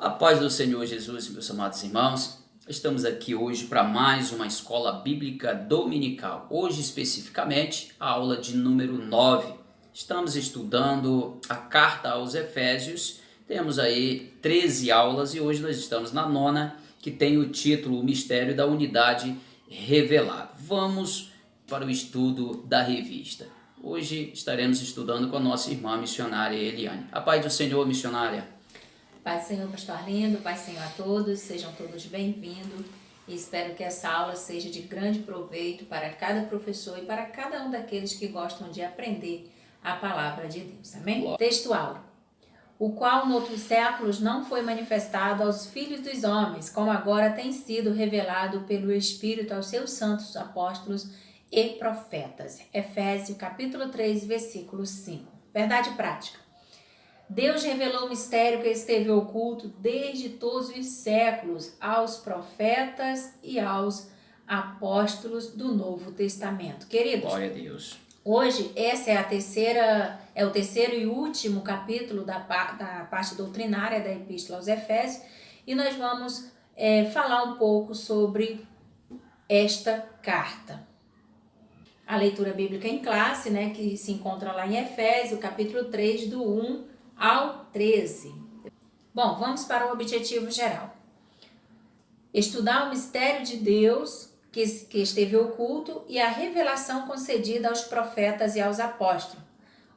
A paz do Senhor Jesus, meus amados irmãos, estamos aqui hoje para mais uma escola bíblica dominical. Hoje, especificamente, a aula de número 9. Estamos estudando a carta aos Efésios. Temos aí 13 aulas e hoje nós estamos na 9ª, que tem o título O Mistério da Unidade Revelado. Vamos para o estudo da revista. Hoje estaremos estudando com a nossa irmã missionária Eliane. A paz do Senhor, missionária. Pai Senhor, pastor lindo, Pai Senhor a todos, sejam todos bem-vindos e espero que essa aula seja de grande proveito para cada professor e para cada um daqueles que gostam de aprender a palavra de Deus, amém? Textual: o qual noutros séculos não foi manifestado aos filhos dos homens, como agora tem sido revelado pelo Espírito aos seus santos apóstolos e profetas. Efésios capítulo 3, versículo 5. Verdade prática. Deus revelou o mistério que esteve oculto desde todos os séculos aos profetas e aos apóstolos do Novo Testamento. Queridos, glória a Deus. Hoje essa é o terceiro e último capítulo da parte doutrinária da Epístola aos Efésios e nós vamos falar um pouco sobre esta carta. A leitura bíblica em classe, que se encontra lá em Efésios, capítulo 3, do 1 ao 13. Bom, vamos para o objetivo geral. Estudar o mistério de Deus que esteve oculto e a revelação concedida aos profetas e aos apóstolos.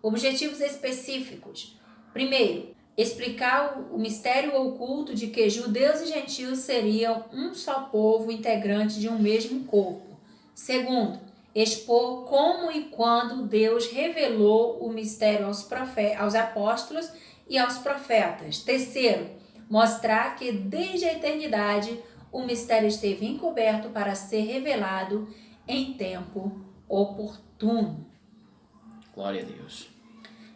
Objetivos específicos. Primeiro, explicar o mistério oculto de que judeus e gentios seriam um só povo integrante de um mesmo corpo. Segundo, expor como e quando Deus revelou o mistério aos apóstolos e aos profetas. Terceiro, mostrar que desde a eternidade o mistério esteve encoberto para ser revelado em tempo oportuno. Glória a Deus.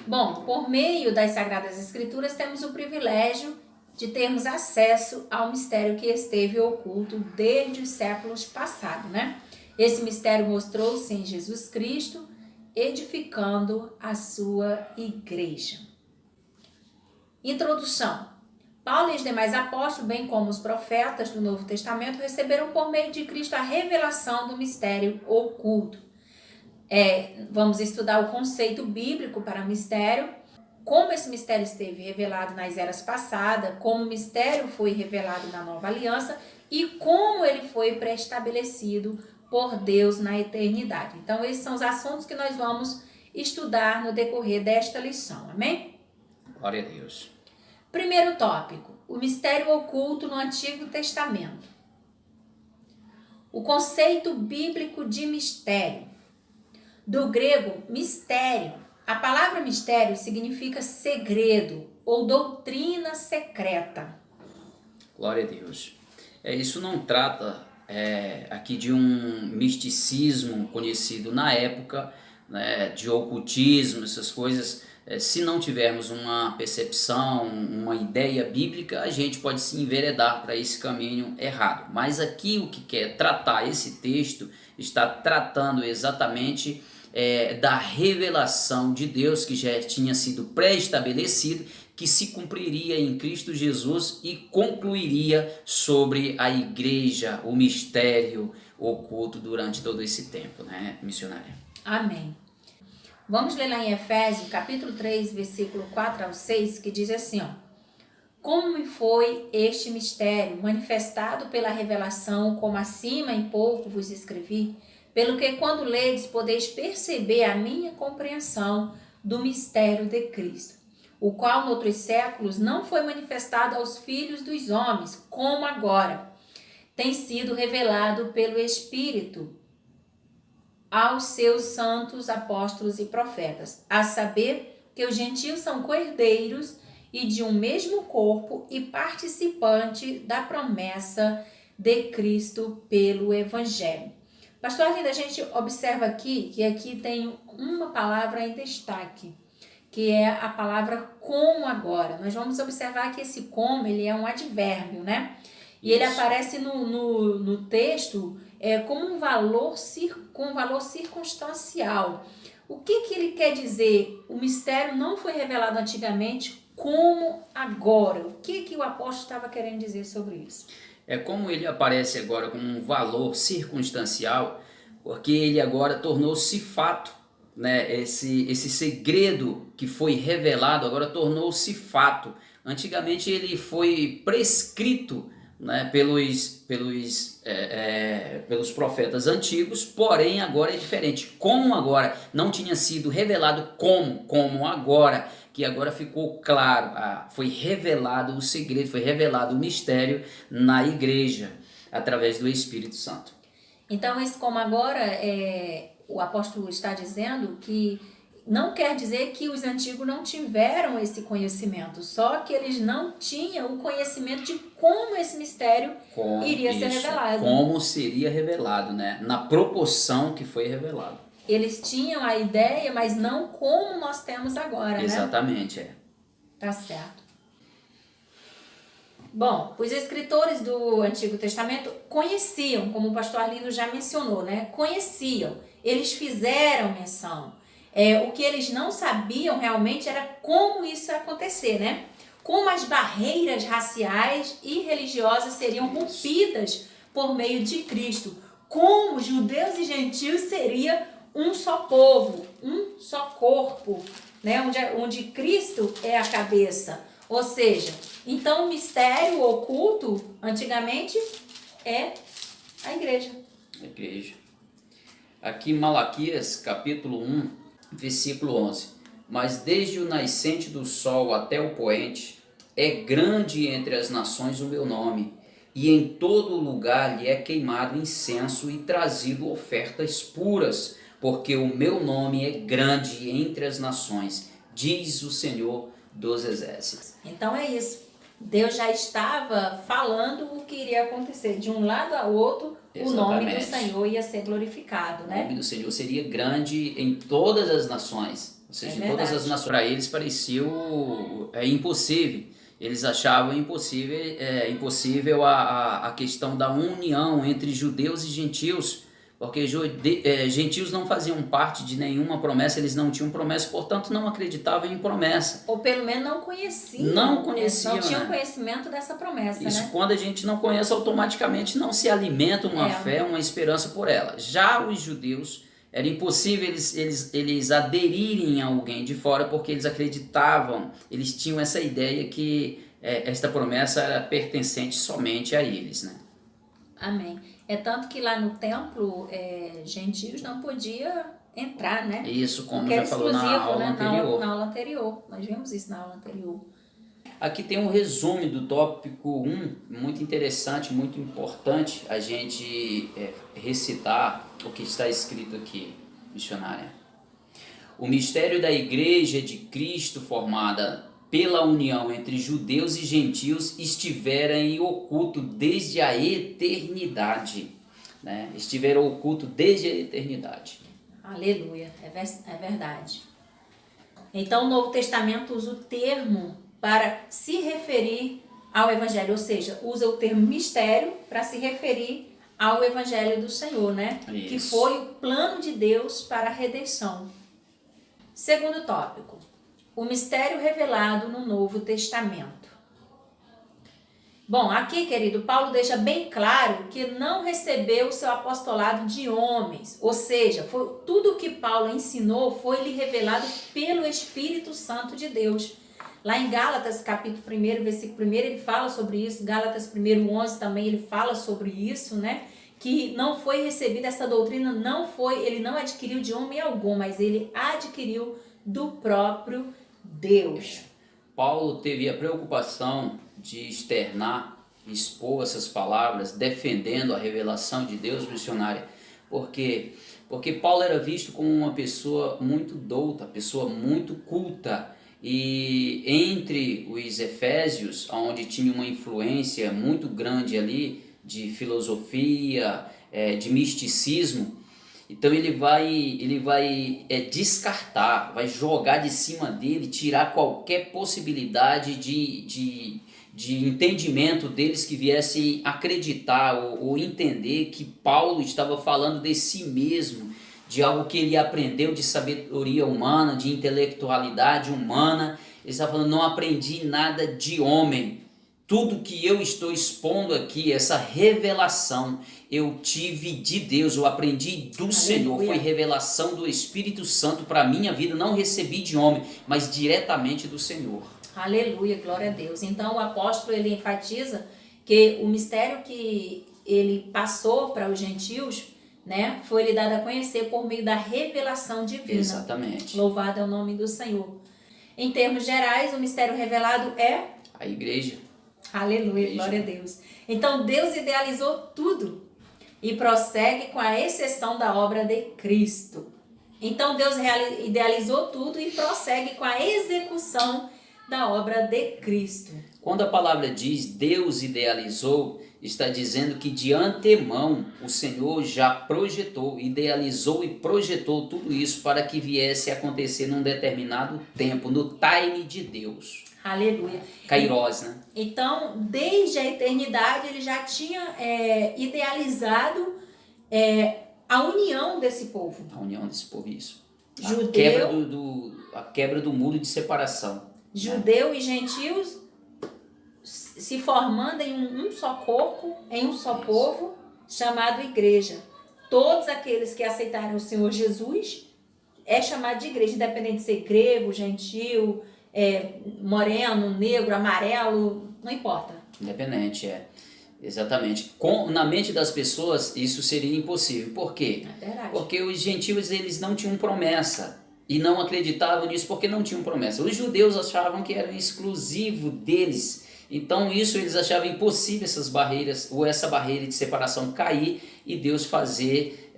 Bom, por meio das Sagradas Escrituras temos o privilégio de termos acesso ao mistério que esteve oculto desde os séculos passados, Esse mistério mostrou-se em Jesus Cristo, edificando a sua igreja. Introdução. Paulo e os demais apóstolos, bem como os profetas do Novo Testamento, receberam por meio de Cristo a revelação do mistério oculto. Vamos estudar o conceito bíblico para mistério, como esse mistério esteve revelado nas eras passadas, como o mistério foi revelado na Nova Aliança e como ele foi pré-estabelecido por Deus na eternidade. Então, esses são os assuntos que nós vamos estudar no decorrer desta lição, amém? Glória a Deus. Primeiro tópico, o mistério oculto no Antigo Testamento. O conceito bíblico de mistério. Do grego, mistério. A palavra mistério significa segredo ou doutrina secreta. Glória a Deus. Isso não trata aqui de um misticismo conhecido na época, de ocultismo, essas coisas. Se não tivermos uma percepção, uma ideia bíblica, a gente pode se enveredar para esse caminho errado. Mas aqui o que quer tratar esse texto está tratando exatamente da revelação de Deus que já tinha sido pré-estabelecido, que se cumpriria em Cristo Jesus e concluiria sobre a igreja, o mistério oculto durante todo esse tempo, missionária? Amém. Vamos ler lá em Efésios, capítulo 3, versículo 4 ao 6, que diz assim, como foi este mistério, manifestado pela revelação, como acima em pouco vos escrevi, pelo que quando ledes podeis perceber a minha compreensão do mistério de Cristo, o qual noutros séculos não foi manifestado aos filhos dos homens, como agora tem sido revelado pelo Espírito aos seus santos apóstolos e profetas, a saber que os gentios são coerdeiros e de um mesmo corpo e participante da promessa de Cristo pelo Evangelho. Pastor Linda, a gente observa aqui que aqui tem uma palavra em destaque, que é a palavra como agora. Nós vamos observar que esse como, ele é um advérbio, E ele aparece no texto como um valor circunstancial. O que ele quer dizer? O mistério não foi revelado antigamente como agora. O que o apóstolo estava querendo dizer sobre isso? É como ele aparece agora como um valor circunstancial, porque ele agora tornou-se fato, né? Esse segredo que foi revelado agora tornou-se fato. Antigamente ele foi prescrito, né, pelos profetas antigos, porém agora é diferente. Como agora não tinha sido revelado como agora, que agora ficou claro, foi revelado o segredo, foi revelado o mistério na igreja, através do Espírito Santo. Então, esse como agora, o apóstolo está dizendo que não quer dizer que os antigos não tiveram esse conhecimento, só que eles não tinham o conhecimento de como esse mistério iria ser revelado. Como seria revelado, né? Na proporção que foi revelado. Eles tinham a ideia, mas não como nós temos agora, Exatamente, né? Tá certo. Bom, os escritores do Antigo Testamento conheciam, como o pastor Arlindo já mencionou, né? Conheciam, eles fizeram menção. O que eles não sabiam realmente era como isso ia acontecer, né? Como as barreiras raciais e religiosas seriam rompidas por meio de Cristo. Como judeus e gentios seria um só povo, um só corpo, né? Onde Cristo é a cabeça. Ou seja, então o mistério oculto, antigamente, é a igreja. A igreja. Aqui em Malaquias, capítulo 1, versículo 11. Mas desde o nascente do sol até o poente, é grande entre as nações o meu nome, e em todo lugar lhe é queimado incenso e trazido ofertas puras, porque o meu nome é grande entre as nações, diz o Senhor dos Exércitos. Então é isso. Deus já estava falando o que iria acontecer. De um lado ao outro, exatamente, o nome do Senhor ia ser glorificado, né? O nome do Senhor seria grande em todas as nações. Ou seja, em todas as nações. Para eles pareceu impossível. Eles achavam impossível a questão da união entre judeus e gentios, porque gentios não faziam parte de nenhuma promessa, eles não tinham promessa, portanto não acreditavam em promessa. Ou pelo menos não conheciam. Não tinham conhecimento dessa promessa, isso, né? Quando a gente não conhece, automaticamente não se alimenta uma fé, uma esperança por ela. Já os judeus, era impossível eles aderirem a alguém de fora, porque eles acreditavam, eles tinham essa ideia que esta promessa era pertencente somente a eles, né? Amém. É tanto que lá no templo, gentios não podiam entrar, né? Isso, como porque já falou na aula anterior. Na aula anterior. Nós vimos isso na aula anterior. Aqui tem um resumo do tópico 1, muito interessante, muito importante a gente recitar o que está escrito aqui, missionária. O mistério da Igreja de Cristo formada pela união entre judeus e gentios estivera em oculto desde a eternidade, né? Estiveram oculto desde a eternidade. Aleluia, é verdade. Então o Novo Testamento usa o termo para se referir ao Evangelho, ou seja, usa o termo mistério para se referir ao Evangelho do Senhor, né? Isso. Que foi o plano de Deus para a redenção. Segundo tópico, o mistério revelado no Novo Testamento. Bom, aqui, querido, Paulo deixa bem claro que não recebeu o seu apostolado de homens, ou seja, tudo o que Paulo ensinou foi lhe revelado pelo Espírito Santo de Deus. Lá em Gálatas, capítulo 1, versículo 1, ele fala sobre isso. Gálatas 1, 11 também ele fala sobre isso, né? Que não foi recebida essa doutrina, ele não adquiriu de homem algum, mas ele adquiriu do próprio Deus. Paulo teve a preocupação de externar, expor essas palavras, defendendo a revelação de Deus, missionária, porque Paulo era visto como uma pessoa muito douta, pessoa muito culta, e entre os efésios, onde tinha uma influência muito grande ali de filosofia, de misticismo, então ele vai descartar, vai jogar de cima dele, tirar qualquer possibilidade de entendimento deles que viessem acreditar ou entender que Paulo estava falando de si mesmo, de algo que ele aprendeu de sabedoria humana, de intelectualidade humana. Ele está falando, não aprendi nada de homem. Tudo que eu estou expondo aqui, essa revelação, eu tive de Deus, eu aprendi do Senhor, foi revelação do Espírito Santo para a minha vida, não recebi de homem, mas diretamente do Senhor. Aleluia, glória a Deus. Então o apóstolo, ele enfatiza que o mistério que ele passou para os gentios, né, foi lhe dado a conhecer por meio da revelação divina. Exatamente. Louvado é o nome do Senhor. Em termos gerais, o mistério revelado é a igreja. Aleluia, glória a Deus. Então Deus idealizou tudo e prossegue com a exceção da obra de Cristo. Então Deus idealizou tudo e prossegue com a execução da obra de Cristo. Quando a palavra diz Deus idealizou, está dizendo que de antemão o Senhor já projetou, idealizou e projetou tudo isso para que viesse a acontecer num determinado tempo, no time de Deus. Aleluia. Kairos, né? Então, desde a eternidade, ele já tinha idealizado a união desse povo. A união desse povo, isso. Judeu, a quebra do muro de separação. Judeu e gentios se formando em um só corpo, em um só povo, chamado igreja. Todos aqueles que aceitaram o Senhor Jesus é chamado de igreja, independente de ser grego, gentil, moreno, negro, amarelo, não importa. Independente, exatamente. Na mente das pessoas isso seria impossível. Por quê? É verdade. Porque os gentios eles não tinham promessa e não acreditavam nisso porque não tinham promessa. Os judeus achavam que era exclusivo deles. Então isso eles achavam impossível essas barreiras ou essa barreira de separação cair e Deus fazer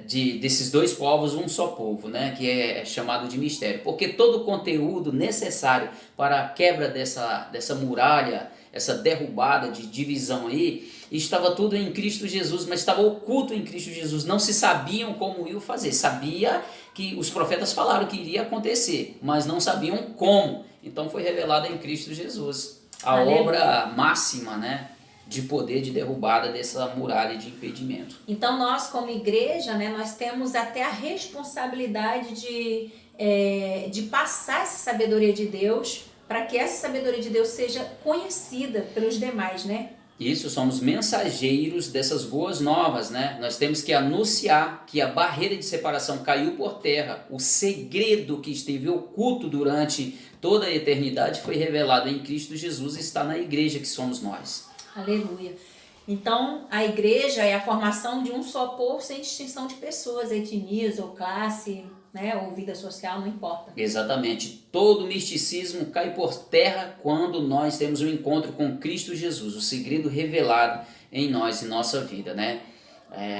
desses dois povos um só povo, né? Que é chamado de mistério. Porque todo o conteúdo necessário para a quebra dessa muralha, essa derrubada de divisão aí, estava tudo em Cristo Jesus, mas estava oculto em Cristo Jesus. Não se sabiam como iam fazer. Sabia que os profetas falaram que iria acontecer, mas não sabiam como. Então foi revelado em Cristo Jesus. A obra máxima, né, de poder de derrubada dessa muralha de impedimento. Então nós como igreja, né, nós temos até a responsabilidade de passar essa sabedoria de Deus para que essa sabedoria de Deus seja conhecida pelos demais, né? Isso, somos mensageiros dessas boas novas, né? Nós temos que anunciar que a barreira de separação caiu por terra. O segredo que esteve oculto durante toda a eternidade foi revelado em Cristo Jesus e está na igreja que somos nós. Aleluia. Então, a igreja é a formação de um só povo sem distinção de pessoas, etnias ou classe, né, ou vida social, não importa. Exatamente. Todo misticismo cai por terra quando nós temos um encontro com Cristo Jesus, o segredo revelado em nós, em nossa vida, né?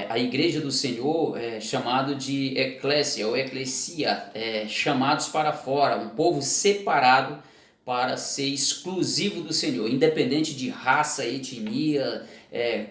A igreja do Senhor é chamado de eclésia ou eclesia, chamados para fora, um povo separado para ser exclusivo do Senhor, independente de raça, etnia,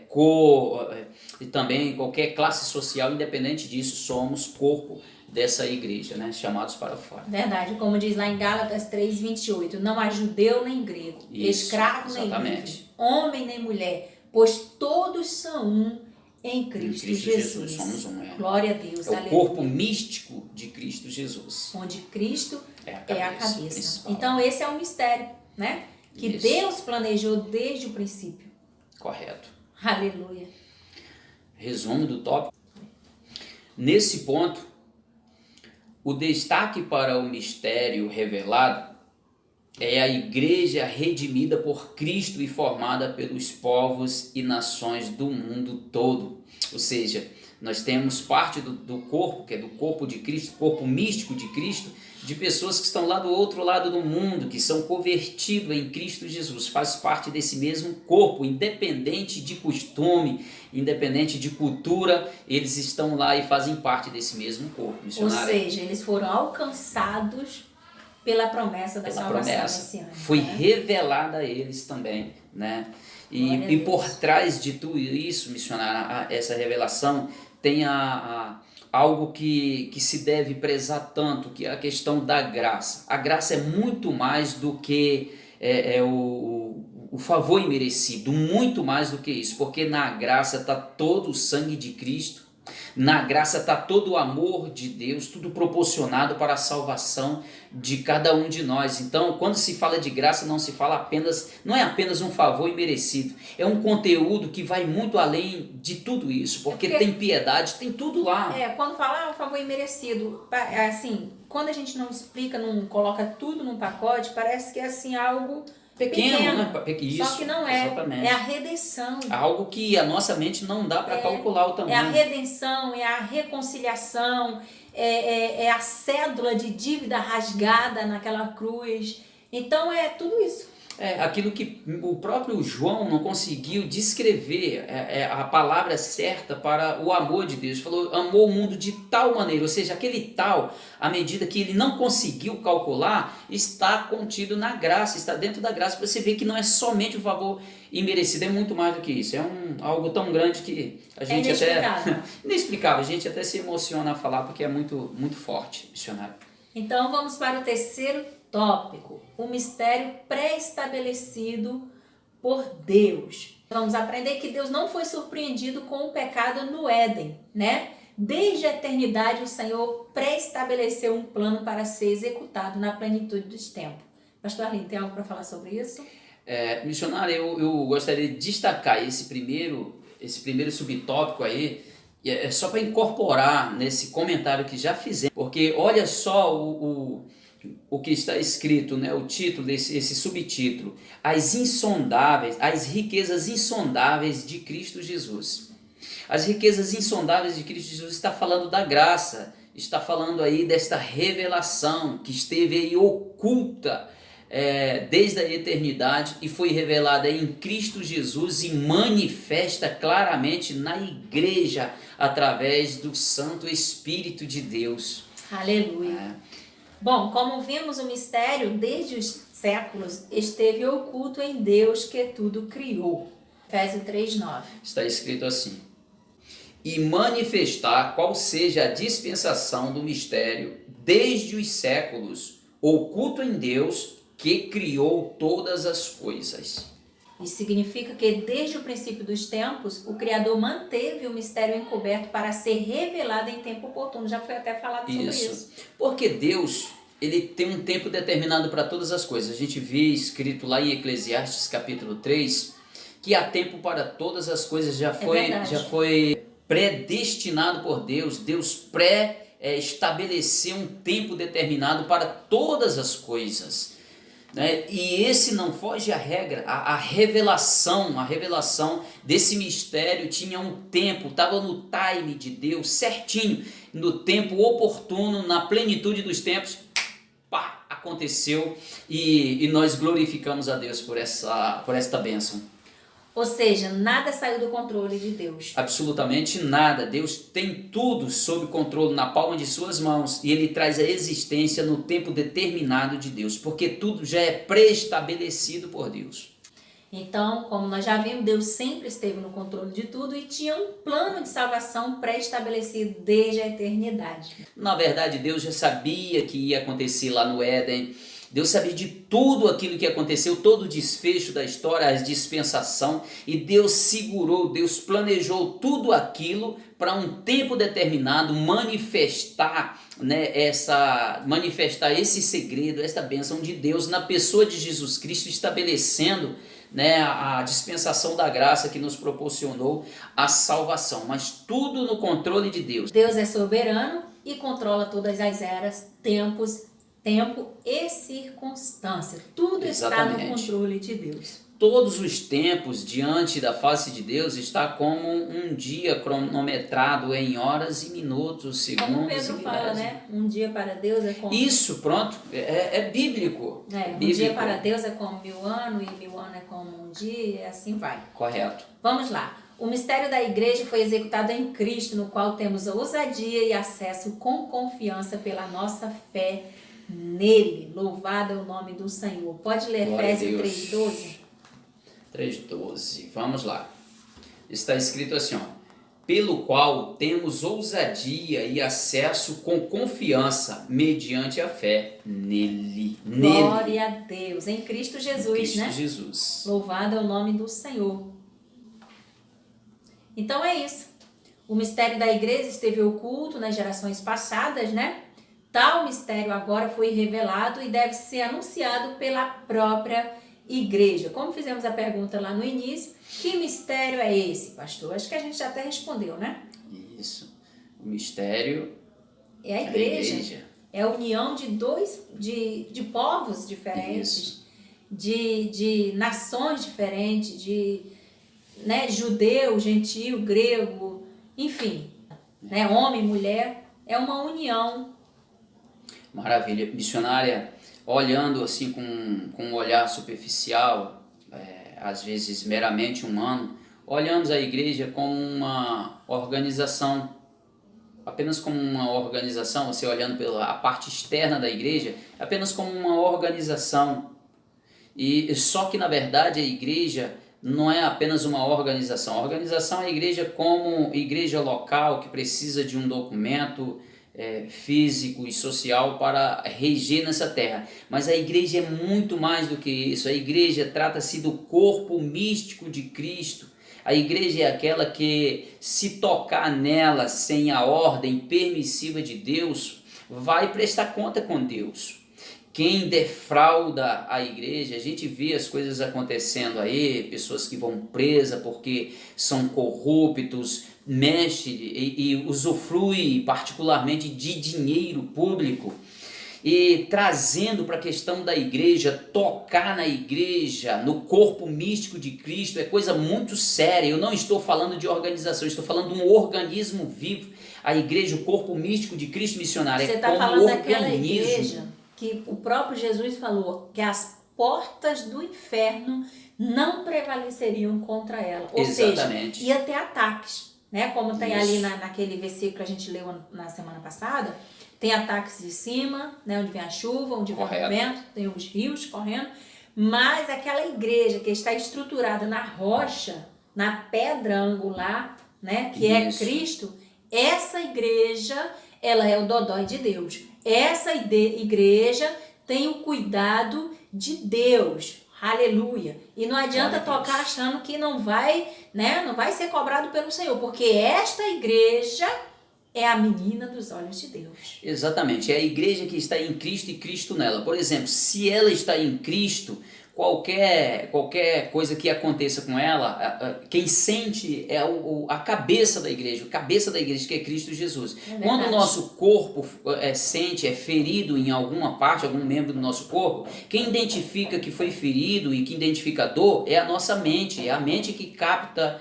cor e também qualquer classe social, independente disso, somos corpo dessa igreja, né? Chamados para fora. Verdade, como diz lá em Gálatas 3:28, não há judeu nem grego, escravo nem livre, homem nem mulher, pois todos são um em Cristo Jesus. Somos um, Glória a Deus, o corpo místico de Cristo Jesus. Onde Cristo é a cabeça. Principal. Então esse é um mistério, né? Que Isso. Deus planejou desde o princípio. Correto. Aleluia. Resumo do tópico. Nesse ponto, o destaque para o mistério revelado é a igreja redimida por Cristo e formada pelos povos e nações do mundo todo. Ou seja, nós temos parte do corpo, que é do corpo de Cristo, corpo místico de Cristo, de pessoas que estão lá do outro lado do mundo, que são convertidos em Cristo Jesus, faz parte desse mesmo corpo, independente de costume, independente de cultura, eles estão lá e fazem parte desse mesmo corpo missionário. Ou seja, eles foram alcançados pela promessa da salvação messiânica. Foi revelada a eles também, né? E por trás de tudo isso, missionário, essa revelação tem algo que se deve prezar tanto, que é a questão da graça. A graça é muito mais do que o favor imerecido, muito mais do que isso, porque na graça está todo o sangue de Cristo, Na graça está todo o amor de Deus, tudo proporcionado para a salvação de cada um de nós. Então, quando se fala de graça, não é apenas um favor imerecido, é um conteúdo que vai muito além de tudo isso, porque tem piedade, tem tudo lá. Quando fala um favor imerecido, assim, quando a gente não explica, não coloca tudo num pacote, parece que é assim algo pequeno, né? Isso, só que não é. Exatamente. É a redenção. Algo que a nossa mente não dá para calcular o tamanho. É a redenção, é a reconciliação, é a cédula de dívida rasgada naquela cruz. Então é tudo isso. É aquilo que o próprio João não conseguiu descrever, a palavra certa para o amor de Deus. Ele falou, amou o mundo de tal maneira, ou seja, aquele tal, à medida que ele não conseguiu calcular, está contido na graça, está dentro da graça. Você vê que não é somente o favor imerecido, é muito mais do que isso. É algo tão grande que a gente inexplicável, a gente até se emociona a falar, porque é muito, muito forte, missionário. Então vamos para o terceiro tópico, o mistério pré-estabelecido por Deus. Vamos aprender que Deus não foi surpreendido com o pecado no Éden, né? Desde a eternidade o Senhor pré-estabeleceu um plano para ser executado na plenitude dos tempos. Pastor Arlindo, tem algo para falar sobre isso? Missionário, eu gostaria de destacar esse primeiro subtópico aí, só para incorporar nesse comentário que já fizemos, porque olha só o que está escrito, né? O título esse subtítulo, as riquezas insondáveis de Cristo Jesus. As riquezas insondáveis de Cristo Jesus está falando da graça, está falando aí desta revelação que esteve aí oculta desde a eternidade e foi revelada em Cristo Jesus e manifesta claramente na igreja através do Santo Espírito de Deus. Aleluia. Bom, como vimos, o mistério desde os séculos esteve oculto em Deus que tudo criou. Efésios 3:9. Está escrito assim: e manifestar qual seja a dispensação do mistério desde os séculos, oculto em Deus que criou todas as coisas. Isso significa que desde o princípio dos tempos, o Criador manteve o mistério encoberto para ser revelado em tempo oportuno. Já foi até falado sobre isso. Porque Deus, ele tem um tempo determinado para todas as coisas. A gente vê escrito lá em Eclesiastes capítulo 3, que há tempo para todas as coisas, já foi predestinado por Deus. Deus estabeleceu um tempo determinado para todas as coisas. Né? E esse não foge à regra. A revelação desse mistério tinha um tempo, estava no time de Deus certinho, no tempo oportuno, na plenitude dos tempos, pá, aconteceu e nós glorificamos a Deus por esta bênção. Ou seja, nada saiu do controle de Deus. Absolutamente nada. Deus tem tudo sob controle na palma de suas mãos e Ele traz a existência no tempo determinado de Deus, porque tudo já é pré-estabelecido por Deus. Então, como nós já vimos, Deus sempre esteve no controle de tudo e tinha um plano de salvação pré-estabelecido desde a eternidade. Na verdade, Deus já sabia que ia acontecer lá no Éden. Deus sabia de tudo aquilo que aconteceu, todo o desfecho da história, a dispensação, e Deus segurou, Deus planejou tudo aquilo para um tempo determinado manifestar, manifestar esse segredo, esta bênção de Deus na pessoa de Jesus Cristo, estabelecendo a dispensação da graça que nos proporcionou a salvação, mas tudo no controle de Deus. Deus é soberano e controla todas as eras, tempo e circunstância. Tudo Exatamente. Está no controle de Deus. Todos os tempos diante da face de Deus está como um dia cronometrado em horas e minutos, segundos. Como Pedro fala, né? Um dia para Deus é como... Isso, pronto, é bíblico. Um dia para Deus é como 1000 anos e 1000 anos é como um dia e assim vai. Correto. Vamos lá. O mistério da igreja foi executado em Cristo, no qual temos ousadia e acesso com confiança pela nossa fé nele. Louvado é o nome do Senhor. Pode ler Efésios 3:12? 3:12, vamos lá. Está escrito assim, ó: pelo qual temos ousadia e acesso com confiança mediante a fé nele. Glória a Deus, em Cristo Jesus, em Cristo Jesus. Louvado é o nome do Senhor. Então é isso. O mistério da igreja esteve oculto nas gerações passadas, né? Tal mistério agora foi revelado e deve ser anunciado pela própria igreja. Como fizemos a pergunta lá no início, que mistério é esse, pastor? Acho que a gente já até respondeu, né? Isso. O mistério é a igreja. É a união de povos diferentes, de nações diferentes, né, judeu, gentio, grego, enfim, né, homem, mulher, é uma união. Maravilha. Missionária, olhando assim com um olhar superficial, às vezes meramente humano, olhamos a igreja como uma organização, apenas como uma organização, você olhando pela parte externa da igreja, apenas como uma organização. E só que na verdade a igreja não é apenas uma organização. A organização é a igreja como igreja local que precisa de um documento físico e social para reger nessa terra. Mas a igreja é muito mais do que isso. A igreja trata-se do corpo místico de Cristo. A igreja é aquela que, se tocar nela sem a ordem permissiva de Deus, vai prestar conta com Deus. Quem defrauda a igreja, a gente vê as coisas acontecendo aí, pessoas que vão presas porque são corruptos, mexe e usufrui particularmente de dinheiro público, e trazendo para a questão da igreja, tocar na igreja, no corpo místico de Cristo, é coisa muito séria. Eu não estou falando de organização, estou falando de um organismo vivo. A igreja, o corpo místico de Cristo missionário, você é como falando organismo. Daquela igreja que o próprio Jesus falou que as portas do inferno não prevaleceriam contra ela. Ou Exatamente. seja, ia ter ataques, né? Como tem ali naquele versículo que a gente leu na semana passada, tem ataques de cima, né? Onde vem a chuva, onde vem o vento, tem os rios correndo, mas aquela igreja que está estruturada na rocha, na pedra angular, né? Que é Cristo, essa igreja, ela é o dodói de Deus. Essa igreja tem o cuidado de Deus. Aleluia. E não adianta tocar achando que não vai, né? Não vai ser cobrado pelo Senhor, porque esta igreja é a menina dos olhos de Deus. Exatamente. É a igreja que está em Cristo e Cristo nela. Por exemplo, se ela está em Cristo, qualquer coisa que aconteça com ela, quem sente é a cabeça da igreja, que é Cristo Jesus. Quando o nosso corpo sente, é ferido em alguma parte, algum membro do nosso corpo, quem identifica que foi ferido e que identifica a dor é a nossa mente, é a mente que capta,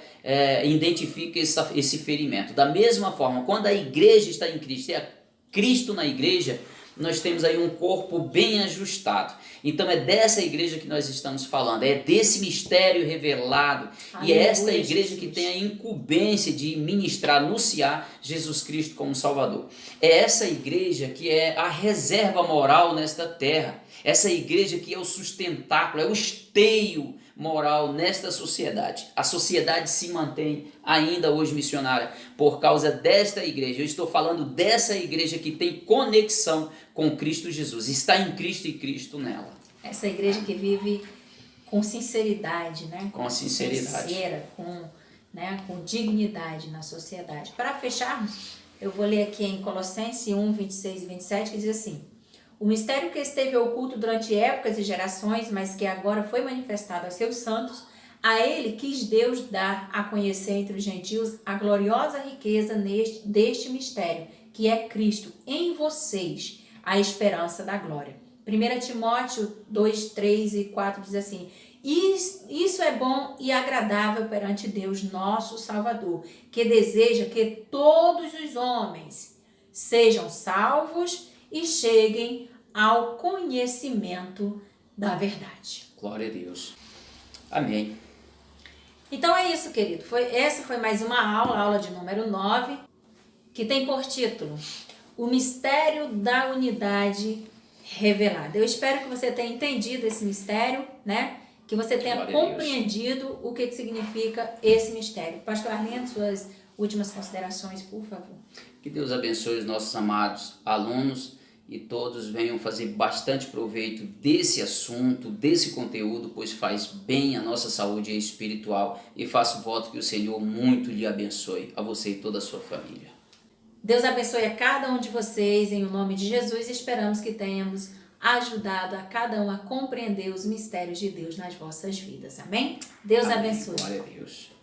identifica esse ferimento. Da mesma forma, quando a igreja está em Cristo, é Cristo na igreja, nós temos aí um corpo bem ajustado. Então é dessa igreja que nós estamos falando, é desse mistério revelado. Aleluia, e é esta igreja Jesus, que tem a incumbência de ministrar, anunciar Jesus Cristo como Salvador. É essa igreja que é a reserva moral nesta terra. Essa igreja que é o sustentáculo, é o esteio moral nesta sociedade. A sociedade se mantém ainda hoje, missionária, por causa desta igreja. Eu estou falando dessa igreja que tem conexão com Cristo Jesus, está em Cristo e Cristo nela. Essa igreja que vive com sinceridade, né? Com sinceridade. Sincera, com dignidade na sociedade. Para fecharmos, eu vou ler aqui em Colossenses 1, 26 e 27, que diz assim: o mistério que esteve oculto durante épocas e gerações, mas que agora foi manifestado a seus santos, a ele quis Deus dar a conhecer entre os gentios a gloriosa riqueza deste mistério, que é Cristo em vocês, a esperança da glória. 1 Timóteo 2, 3 e 4 diz assim: isso é bom e agradável perante Deus, nosso Salvador, que deseja que todos os homens sejam salvos e cheguem ao conhecimento da verdade. Glória a Deus. Amém. Então é isso, querido. Essa foi mais uma aula de número 9, que tem por título O Mistério da Unidade Revelada. Eu espero que você tenha entendido esse mistério, né? Que você tenha compreendido o que significa esse mistério. Pastor Arlindo, suas últimas considerações, por favor. Que Deus abençoe os nossos amados alunos e todos venham fazer bastante proveito desse assunto, desse conteúdo, pois faz bem à nossa saúde espiritual, e faço voto que o Senhor muito lhe abençoe, a você e toda a sua família. Deus abençoe a cada um de vocês, em nome de Jesus. Esperamos que tenhamos ajudado a cada um a compreender os mistérios de Deus nas vossas vidas. Amém? Deus Amém. abençoe. Glória a Deus.